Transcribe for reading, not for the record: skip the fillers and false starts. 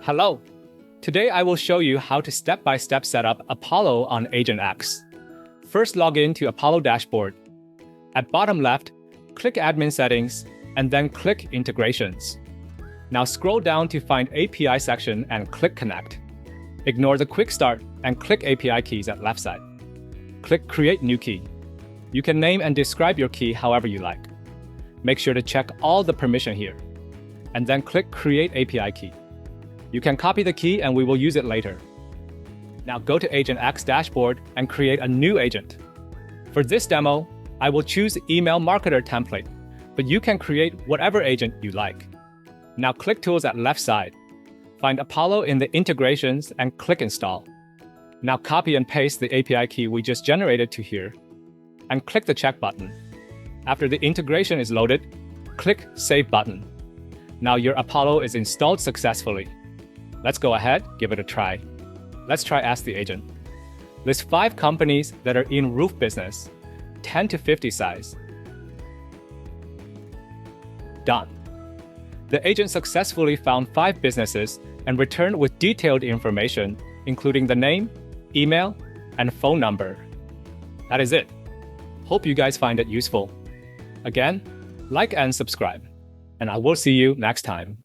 Hello! Today I will show you how to step-by-step set up Apollo on AgentX. First, log in to Apollo dashboard. At bottom left, click Admin Settings and then click Integrations. Now scroll down to find API section and click Connect. Ignore the Quick Start and click API keys at left side. Click Create New Key. You can name and describe your key however you like. Make sure to check all the permission here. And then click Create API Key. You can copy the key and we will use it later. Now go to AgentX dashboard and create a new agent. For this demo, I will choose Email Marketer template, but you can create whatever agent you like. Now click Tools at left side. Find Apollo in the Integrations and click Install. Now copy and paste the API key we just generated to here, and click the check button. After the integration is loaded, click Save button. Now your Apollo is installed successfully. Let's go ahead, give it a try. Let's try Ask the Agent. List 5 companies that are in roof business, 10 to 50 size. Done. The agent successfully found 5 businesses and returned with detailed information, including the name, email, and phone number. That is it. Hope you guys find it useful. Again, like and subscribe, and I will see you next time.